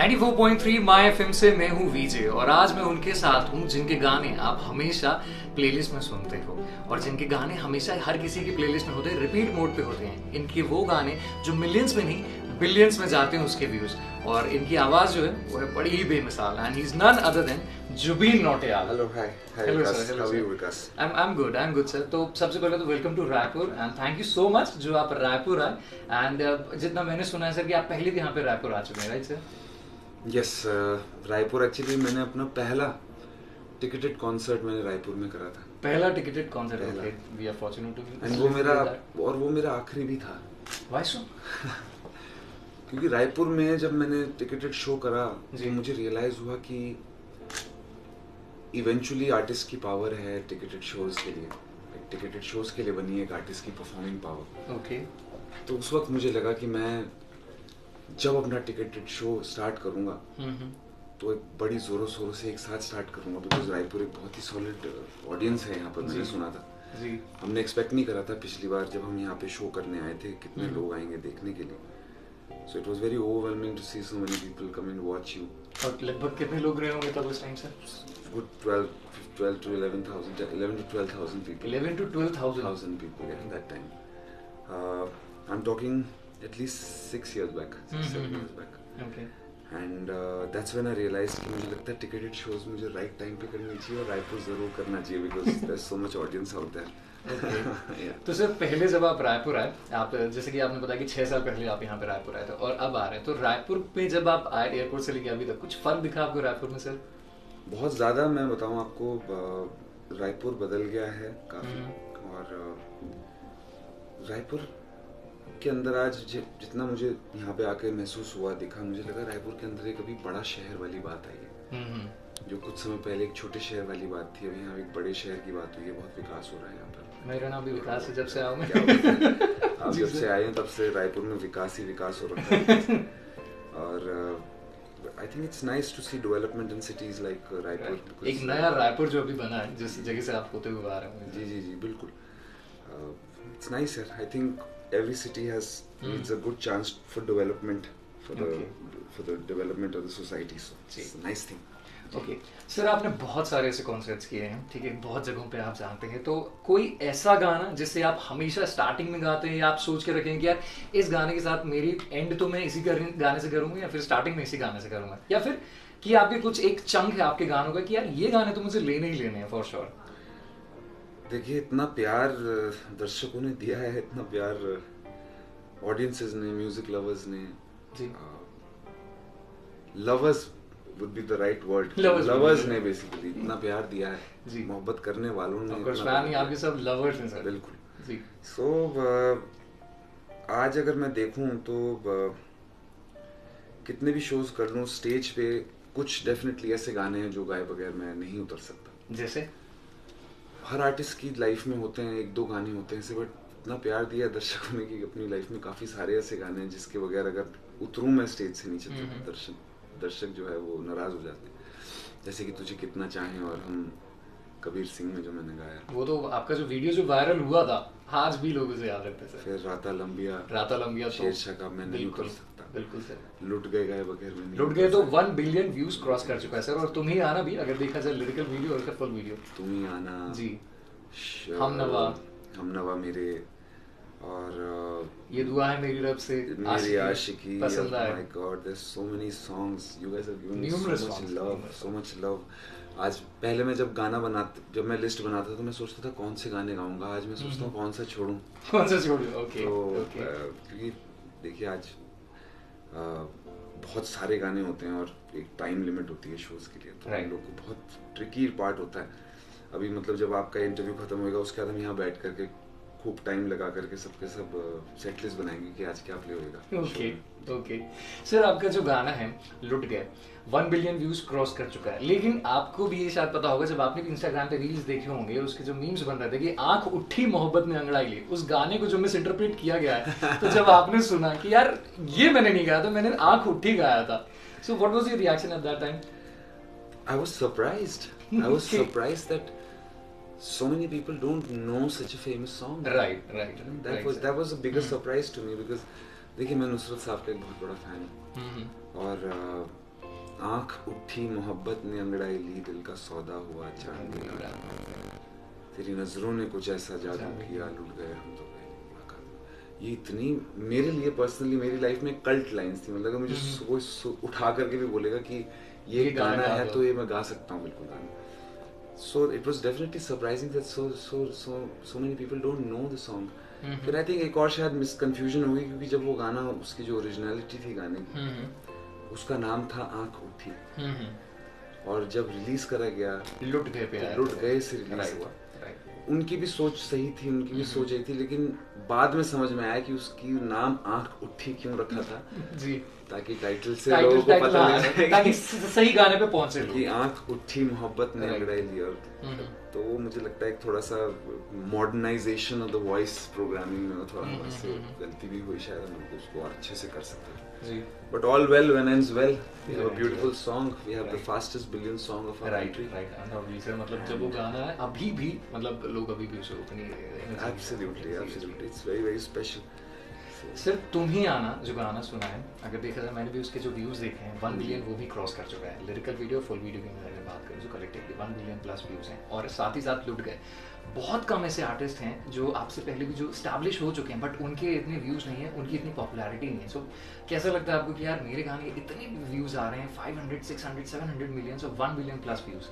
94.3 my FM से मैं हूँ वीजे और आज मैं उनके साथ हूँ जिनके गाने आप हमेशा प्लेलिस्ट में सुनते हो और जिनके गाने हमेशा हर किसी की प्लेलिस्ट में होते हैं, रिपीट मोड पे होते हैं। इनके वो गाने जो मिलियंस में नहीं बिलियंस में जाते हैं उसके व्यूज, और इनकी आवाज जो है वो है बड़ी ही बेमिसाल। And he is none other than Jubin Nautiyal. Hello hi hello sir, how are you Vikas? I am good sir. तो सबसे पहले तो welcome to Raipur and thank you so much जो आप रायपुर आए। एंड जितना मैंने सुना है सर कि आप पहले भी यहाँ पे रायपुर आ चुके हैं, right sir? Yes, Raipur actually मैंने अपना पहला टिकटेड कॉन्सर्ट मैंने रायपुर में करा था। पहला ticketed concert? Okay, we are fortunate to be. And वो मेरा आखिरी भी था। Why so? क्योंकि रायपुर में जब मैंने टिकटेड शो करा जी। तो मुझे रियलाइज हुआ कि इवेंचुअली आर्टिस्ट की पावर है टिकटेड शोज के लिए, टिकटेड शोज के लिए बनी है एक आर्टिस्ट की परफॉर्मिंग पावर। ओके। तो उस वक्त मुझे लगा कि मैं जब अपना टिकटेड शो स्टार्ट करूंगा तो एक बड़ी जोरों शोरों से एक साथ स्टार्ट करूंगा, बिकॉज रायपुर एक बहुत ही सॉलिड ऑडियंस है यहाँ पर। मैंने सुना था जी। हमने एक्सपेक्ट नहीं करा था पिछली बार जब हम यहाँ पे शो करने आए थे कितने लोग आएंगे देखने के लिए। So it was very overwhelming to see so many people come and watch you. और लगभग कितने लोग रहे होंगे तब उस time sir? Good 12 to 11,000 11 to 12,000 people. 11 to 12,000 1,000 people, yeah, that time. I'm talking at least 6 years back, 7 years back. Okay. And that's when I realised कि मुझे लगता है टिकटेड शोज मुझे राइट टाइम पे करनी चाहिए और रायपुर जरूर करना चाहिए, because there is so much audience out there. तो सर पहले जब आप रायपुर आए, आप जैसे कि आपने बताया कि 6 साल पहले आप यहाँ पे रायपुर आए थे और अब आ रहे हैं, तो रायपुर पे जब आप आए एयरपोर्ट से लेके अभी तक कुछ फर्क दिखा आपको रायपुर में सर? बहुत ज़्यादा। मैं बताऊँ आपको, रायपुर बदल गया है काफ़ी। और रायपुर के अंदर आज जितना मुझे यहाँ पे आके महसूस हुआ, दिखा, मुझे लगा रायपुर के अंदर एक अभी बड़ा शहर वाली बात आई है। जो कुछ समय पहले एक छोटे शहर वाली बात थी, अभी यहाँ एक बड़े शहर की बात हुई है। बहुत विकास हो रहा है यहाँ पर। मेरा नाम भी विकास है। जब से आऊँ आप जब से आए हैं तब से रायपुर में विकास ही विकास हो रहा है। और I think it's nice to see development in cities like Raipur. एक नया रायपुर जो अभी बना है, जिस जगह से आप होते हुए आ रहे हैं। जी जी जी बिल्कुल। इट्स नाइस यार। I think every city needs a good chance for development, for the development of the society, so it's a nice thing. Okay sir, आपने बहुत सारे ऐसे कॉन्सर्ट्स किए हैं, ठीक है, बहुत जगहों पे आप जानते हैं, तो कोई ऐसा गाना जिससे आप हमेशा स्टार्टिंग में गाते हैं या आप सोच के रखें कि यार इस गाने के साथ मेरी एंड तो मैं इसी गाने से करूंगा या फिर स्टार्टिंग में इसी गाने से करूंगा, या फिर कि आपके कुछ एक चंक है आपके गानों का कि यार ये गाने तो मुझे लेने ही लेने हैं फॉर श्योर? देखिए, इतना प्यार दर्शकों ने दिया है, इतना प्यार ऑडियंसेस ने, म्यूजिक लवर्स ने, lovers would be the right word, lovers ने बेसिकली इतना प्यार दिया है, मोहब्बत करने वालों ने। फैन आपके सब लवर्स हैं सर। बिल्कुल जी। सो आज अगर मैं देखूं तो कितने भी शोज कर लूं स्टेज पे, कुछ डेफिनेटली ऐसे गाने हैं जो गाए बगैर मैं नहीं उतर सकता। जैसे हर आर्टिस्ट की लाइफ में होते हैं, एक दो गाने होते हैं ऐसे, बट इतना प्यार दिया है दर्शकों ने कि अपनी लाइफ में काफी सारे ऐसे गाने हैं जिसके बगैर अगर उतरूं मैं स्टेज से नीचे तो दर्शक जो है वो नाराज हो जाते हैं। जैसे कि तुझे कितना चाहें और हम कबीर सिंह में जो मैंने गाया, वो तो आपका जो वीडियो जो वायरल हुआ था आज भी लोगों से याद रखते हैं। फिर राता लंबिया शेरशाह का मैं नहीं कर सकता, बिल्कुल सर। लुट गए गाए बगैर में, लुट गए तो 1 बिलियन व्यूज क्रॉस कर चुका है सर। और तुम ही आना भी, अगर देखा जाए लिरिकल वीडियो और फुल वीडियो, तुम ही आना जी, हम नवा मेरे, और ये दुआ है मेरी रब से, मेरी आशिकी, पसंद आए। My God, there so many songs, you guys have given me so much love. आज पहले मैं जब मैं लिस्ट बनाता तो मैं सोचता था कौन से गाने गाऊंगा, आज मैं सोचता हूँ कौन सा छोड़ूं। ओके। क्योंकि देखिए आज बहुत सारे गाने होते हैं और एक टाइम लिमिट होती है शोज के लिए, तो हम लोग को बहुत ट्रिकी पार्ट होता है। अभी मतलब जब आपका इंटरव्यू खत्म होगा उसके बाद हम यहाँ बैठ करके खूब टाइम लगा करके सबके सब सेट लिस्ट बनाएंगे कि आज क्या प्ले होएगा। ओके सर, आपका जो गाना है लुट गए 1 बिलियन व्यूज क्रॉस कर चुका है, लेकिन आपको भी ये शायद पता होगा, जब आपने भी इंस्टाग्राम पे रील्स देखे होंगे, उसके जो मीम्स बन रहे थे कि आंख उठी मोहब्बत ने अंगड़ाई ली, उस गाने को जो मिस इंटरप्रेट किया गया है, तो जब आपने सुना कि यार ये मैंने नहीं गाया था, मैंने आंख उठी गाया था, so what was your reaction at that time? I was surprised that so many people don't know such a famous song. Right. That was the biggest surprise to me, because देखिए मैं नुसरत साहब का एक बहुत बड़ा फैन हूँ, और आंख उठी मोहब्बत ने अंगड़ाई ली, दिल का सौदा हुआ चांद मिला, तेरी नजरों ने कुछ ऐसा जादू किया, लुट गए हम तो पहली मुलाकात। ये इतनी मेरे लिए पर्सनली मेरी लाइफ में कल्ट लाइंस थी। मतलब मुझे कोई उठा करके भी बोलेगा कि ये गाना है तो ये मैं गा सकता हूँ बिल्कुल गाना। So it was definitely surprising that so many people don't know the song. फिर आई थिंक एक और शायद मिसकंफ्यूजन होगी, क्योंकि जब वो गाना उसकी जो ओरिजिनलिटी थी गाने की, उसका नाम था आंख उठी, और जब रिलीज करा गया लुट गए से रिलीज हुआ। उनकी भी सोच सही थी, उनकी भी सोच यही थी, लेकिन बाद में समझ में आया कि उसकी नाम आंख उठी क्यों रखा था जी, ताकि टाइटल से लोगों को पता लगे, ताकि सही गाने पे पहुंचे कि आंख उठी मोहब्बत ने अंगड़ाई ली। और तो वो मुझे लगता है थोड़ा सा modernisation of the voice programming में थोड़ा सा गलती भी हुई, शायद हम उसको अच्छे से कर सकते हैं। But all well when ends well. We have a beautiful song. We have the fastest billion song of our country. मतलब जब वो गाना है अभी भी, मतलब लोग अभी भी उसे उतनी Absolutely. It's very very special. सिर्फ तुम ही आना जो गाना सुना है, अगर देखा जाए मैंने भी उसके जो व्यूज देखे हैं 1 बिलियन वो भी क्रॉस कर चुका है। लिरिकल वीडियो फुल वीडियो की मैं बात करूँ जो कलेक्टिवली 1 बिलियन प्लस व्यूज हैं, और साथ ही साथ लुट गए। बहुत कम ऐसे आर्टिस्ट हैं जो आपसे पहले भी जो स्टैब्लिश हो चुके हैं बट उनके इतने व्यूज नहीं है, उनकी इतनी पॉपुलैरिटी नहीं है। सो कैसा लगता है आपको कि यार मेरे गाने इतने व्यूज आ रहे हैं, 500 600 700 मिलियन और 1 बिलियन प्लस व्यूज?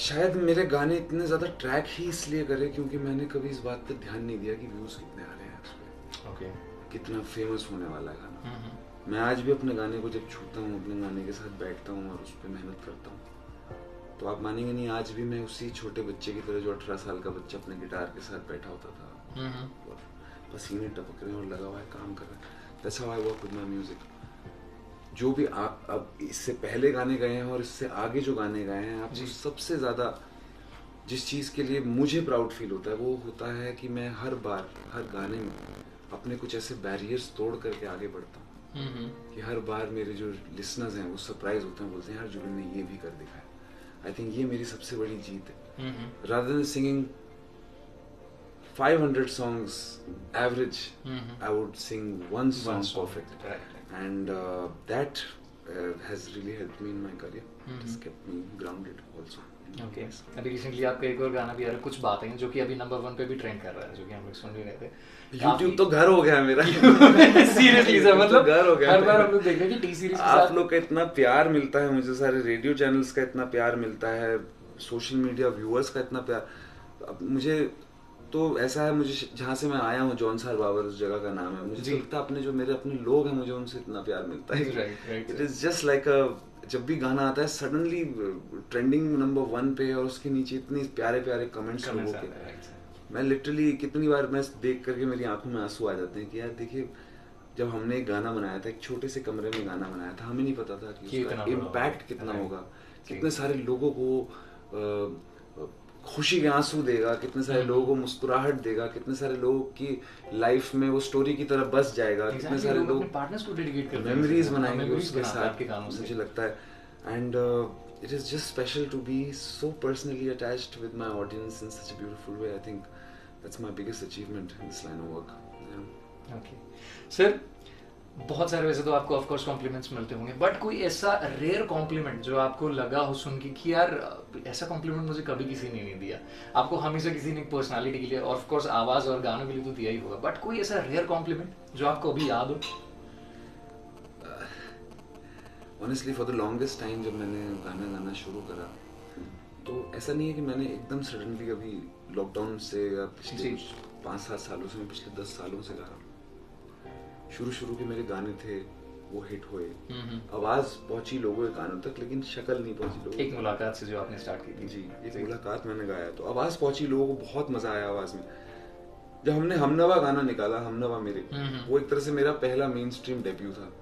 शायद मेरे गाने इतने ज्यादा ट्रैक ही इसलिए करे क्योंकि मैंने कभी इस बात पर ध्यान नहीं दिया कि व्यूज कितने आ रहे हैं उस पे, ओके, कितना फेमस होने वाला गाना। मैं आज भी अपने गाने को जब छूता हूँ, अपने गाने के साथ बैठता हूँ और उस पर मेहनत करता हूँ, तो आप मानेंगे नहीं, आज भी मैं उसी छोटे बच्चे की तरह जो 18 साल का बच्चा अपने गिटार के साथ बैठा होता था और पसीने टपक रहे हैं और लगा हुआ है काम कर रहा है। That's how I work with my music. जो भी आप अब इससे पहले गाने गए हैं और इससे आगे जो गाने गए हैं, आप सबसे ज़्यादा जिस चीज़ के लिए मुझे प्राउड फील होता है वो होता है कि मैं हर बार हर गाने में अपने कुछ ऐसे बैरियर्स तोड़ करके आगे बढ़ता हूँ कि हर बार मेरे जो लिसनर्स हैं वो सरप्राइज होते हैं, बोलते हैं यार जुबिन ने ये भी कर दिखाया। आई थिंक ये मेरी सबसे बड़ी जीत है। Rather than singing 500 songs average, I would sing one song perfect, and that has really helped me in my career. It has kept me grounded also. Okay. अभी रिसेंटली आपका एक और गाना भी आ रहा है, कुछ बातें हैं, जो कि अभी नंबर 1 पे भी ट्रेंड कर रहा है, जो कि हम लोग सुन भी रहे थे। YouTube तो घर हो गया मेरा। सीरियसली सर, मतलब घर हो गया। हर बार हम लोग देख रहे हैं कि टी सीरीज आप लोग का इतना प्यार मिलता है मुझे, सारे रेडियो चैनल्स का इतना प्यार मिलता है, सोशल मीडिया व्यूअर्स का इतना प्यार। अब मुझे तो ऐसा है, मुझे जहाँ से मैं आया हूँ जॉन सार बाबर उस जगह का नाम है, मुझे लगता है अपने जो मेरे अपने लोग हैं मुझे उनसे इतना प्यार मिलता है। इट इज जस्ट लाइक जब भी गाना आता है सडनली ट्रेंडिंग नंबर 1 पे और उसके नीचे इतने प्यारे प्यारे कमेंट्स लोगों के, मैं लिटरली कितनी बार मैं देख करके मेरी आंखों में आंसू आ जाते हैं कि यार देखिए, जब हमने एक गाना बनाया था, एक छोटे से कमरे में गाना बनाया था, हमें नहीं पता था कि उसका इम्पैक्ट कितना होगा, कितने सारे लोगों को खुशी के आंसू देगा, कितने सारे लोगों को मुस्कुराहट देगा, कितने सारे लोगों की लाइफ में वो स्टोरी की तरह बस जाएगा, कितने सारे लोग पार्टनर्स को डेडिकेट करते हैं, मेमोरीज बनाएंगे उसके साथ, मुझे लगता है। And it is just special to be so personally attached with my audience in such a beautiful way. I think that's my biggest achievement in this line of work. Yeah. Okay. Sir, बहुत सारे वैसे तो आपको of course compliments मिलते होंगे, but कोई ऐसा rare complement जो आपको लगा हो सुन के कि यार ऐसा कॉम्प्लीमेंट मुझे कभी किसी ने नहीं दिया? आपको हमेशा किसी ने पर्सनालिटी के लिए और ऑफ कोर्स आवाज और गानों के लिए तो दिया ही होगा, बट कोई ऐसा रेयर कॉम्प्लीमेंट जो आपको अभी याद हो? Honestly, for the longest time जब मैंने गाना गाना शुरू करा, तो ऐसा नहीं है कि मैंने एकदम सडनली अभी लॉकडाउन से या पिछले 5-7 सालों से, मैं पिछले 10 सालों से गा रहा हूँ। शुरू के मेरे गाने थे, वो हिट हुए, आवाज पहुंची लोगों के कानों तक, लेकिन शक्ल नहीं पहुंची लोगों। एक मुलाकात से जो आपने स्टार्ट की थी। जी, एक मुलाकात मैंने गाया तो आवाज पहुंची लोगों को, बहुत मजा आया आवाज में। जब हमने हमनवा गाना निकाला, हमनवा मेरे, वो एक तरह से मेरा पहला मेन स्ट्रीम डेब्यू था।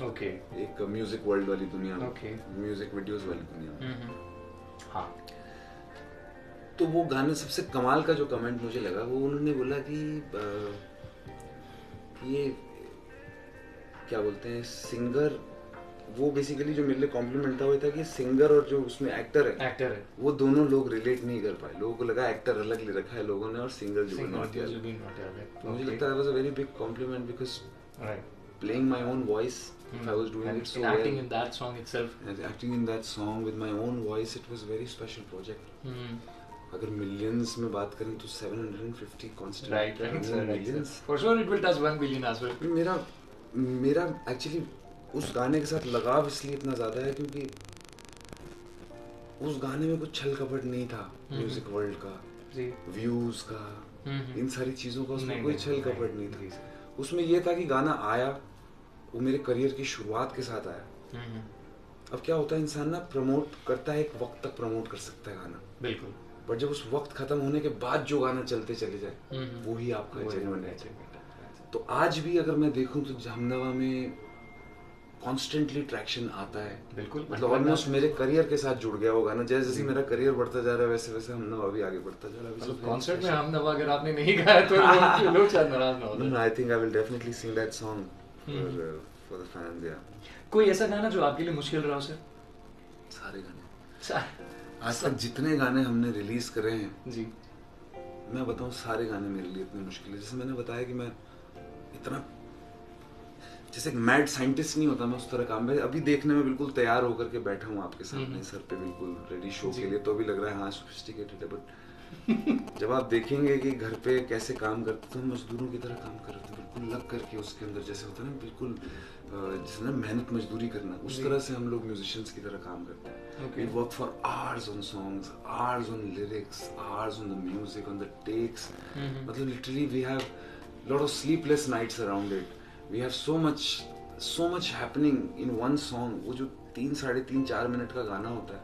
ओके। एक म्यूजिक वर्ल्ड वाली दुनिया में, म्यूजिक वीडियोस वाली दुनिया में। हाँ। तो वो गाने, सबसे कमाल का जो कमेंट मुझे लगा, वो उन्होंने बोला कि ये क्या बोलते हैं, सिंगर, वो बेसिकली जो मेरे लिए कॉम्प्लीमेंट था वो था कि सिंगर और जो उसमें एक्टर है वो दोनों लोग रिलेट नहीं कर पाए। लोगों को लगा एक्टर अलग ले रखा है लोगों ने और सिंगर जुबिन नौटियाल। मुझे लगता है was a very big complement because playing my own voice, if I was doing it so well, acting in that song itself, and acting in that song with my own voice, it was a very special project. अगर millions में बात करें तो 750 constant, right, millions. For sure it will touch 1 billion as well. मेरा actually उस गाने के साथ लगाव इसलिए इतना ज़्यादा है क्योंकि उस गाने में कुछ छल कपट नहीं था म्यूजिक वर्ल्ड का, व्यूज का, इन सारी चीज़ों का उसमें कोई छल कपट नहीं था। उसमें ये था कि गाना आया, वो मेरे करियर की शुरुआत के साथ आया। अब क्या होता है, इंसान ना प्रमोट करता है, एक वक्त तक प्रमोट कर सकता है गाना, बिल्कुल, बट जब उस वक्त खत्म होने के बाद जो गाना चलते चले जाए वो ही आपका जेन्युइन है। तो आज भी अगर मैं देखूं तो हमनवा में कॉन्स्टेंटली ट्रैक्शन आता है, बिल्कुल, मतलब ऑलमोस्ट मेरे करियर के साथ जुड़ गया वो गाना। जैसे जैसे मेरा करियर बढ़ता जा रहा है वैसे वैसे हमनवा भी आगे बढ़ता जा रहा है। मतलब कॉन्सर्ट में हमनवा अगर आपने नहीं गाया तो लोग शायद नाराज ना हो। No, I think I will definitely sing that song for the fans. या कोई ऐसा गाना जो आपके लिए मुश्किल रहा हो सर? सारे गाने, आज तक जितने गाने हमने रिलीज करे हैं जी, मैं बताऊं सारे गाने मेरे लिए इतने मुश्किल है। जैसे मैंने बताया कि मैं इतना जैसे एक मैड साइंटिस्ट नहीं होता, मैं उस तरह काम में अभी देखने में बिल्कुल तैयार होकर के बैठा हूँ आपके सामने सर पे, बिल्कुल रेडी शो के लिए, तो अभी लग रहा है हाँ सोफिस्टिकेटेड है, बट जब आप देखेंगे कि घर पे कैसे काम करते तो हम मजदूरों की तरह काम कर रहे थे, बिल्कुल लग करके उसके अंदर, जैसे होता है ना बिल्कुल जैसे ना मेहनत मजदूरी करना, उस तरह से हम लोग म्यूजिशियंस की तरह काम करते हैं। We work for hours on songs, hours on lyrics, hours on the music, on the takes, मतलब literally we have lot of sleepless nights around it. We have so much happening in one song। वो जो 3, 3.5, 4 minute का गाना होता है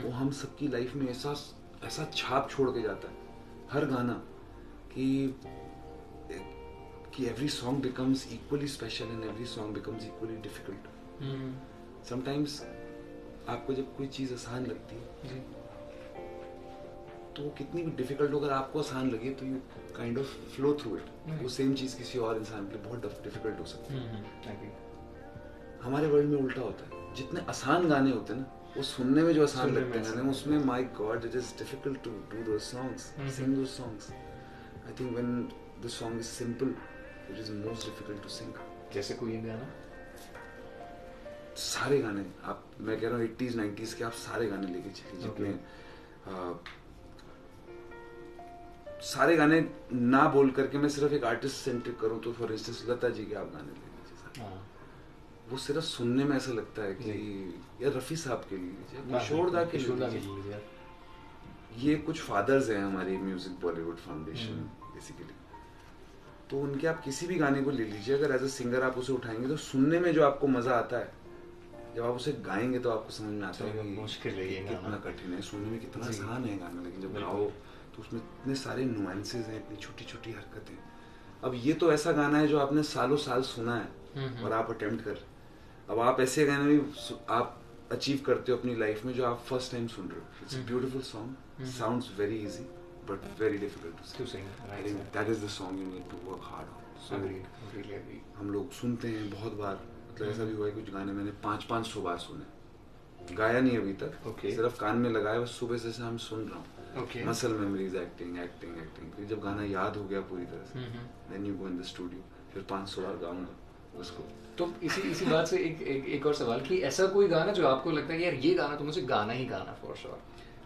वो हम सबकी लाइफ में ऐसा छाप छोड़ के जाता है हर गाना कि every song becomes equally special and every song becomes equally difficult। Sometimes आपको जब कोई चीज़ आसान लगती है तो वो कितनी भी डिफिकल्ट हो, अगर आपको आसान लगे तो you kind of flow through it. वो सेम चीज़ किसी और इंसान के लिए बहुत डिफिकल्ट हो सकती है। हमारे वर्ल्ड में उल्टा होता है, जितने आसान गाने होते हैं ना वो सुनने में जो आसान लगते हैं गाने, उसमें my God it is difficult to do those songs, sing those songs. I think when the song is simple it is most difficult to sing. जैसे कोई गाना, सारे गाने आप, मैं कह रहा हूँ 80s 90s के आप सारे गाने लेके चलिए, जितने सारे गाने ना बोल करके मैं सिर्फ एक आर्टिस्ट सेंट्रिक करूं तो फॉर इंस्टेंस लता जी के आप गाने ले लीजिए, वो सिर्फ सुनने में ऐसा लगता है कि यार रफ़ी साहब के लिए, किशोर दा के लिए, ये कुछ फादर्स हैं हमारी म्यूजिक बॉलीवुड फाउंडेशन बेसिकली। तो उनके आप किसी भी गाने को ले लीजिए, अगर एज अ सिंगर आप उसे उठाएंगे तो सुनने में जो आपको मजा आता है, जब आप उसे गाएंगे तो आपको समझ में आता है कि मुश्किल है ये कितना कठिन है, सुनने में कितना आसान है गाना, लेकिन जब गाओ तो उसमें इतने सारे नुआंसेस हैं, इतनी छोटी छोटी हरकतें। अब ये तो ऐसा गाना है जो आपने सालों साल सुना है और आप अटेम्प्ट कर रहे हैं। अब आप ऐसे गाने भी आप अचीव करते हो अपनी लाइफ में जो आप फर्स्ट टाइम सुन रहे हो। It's a beautiful song, sounds very easy but very difficult to sing. I think that is the song you need to work hard on. हम लोग सुनते हैं बहुत बार, मतलब ऐसा भी हुआ है कुछ गाने मैंने 500 बार सुने, गाया नहीं अभी तक, सिर्फ कान में लगाया, बस सुबह से हम सुन रहा हूँ। Muscle memories, acting. फिर जब गाना याद हो गया पूरी तरह से, then you go in the studio, फिर 500 बार गाऊंगा उसको। तो इसी बात से एक और सवाल कि ऐसा कोई गाना जो आपको लगता है यार ये गाना तो मुझे गाना ही गाना फॉर श्योर?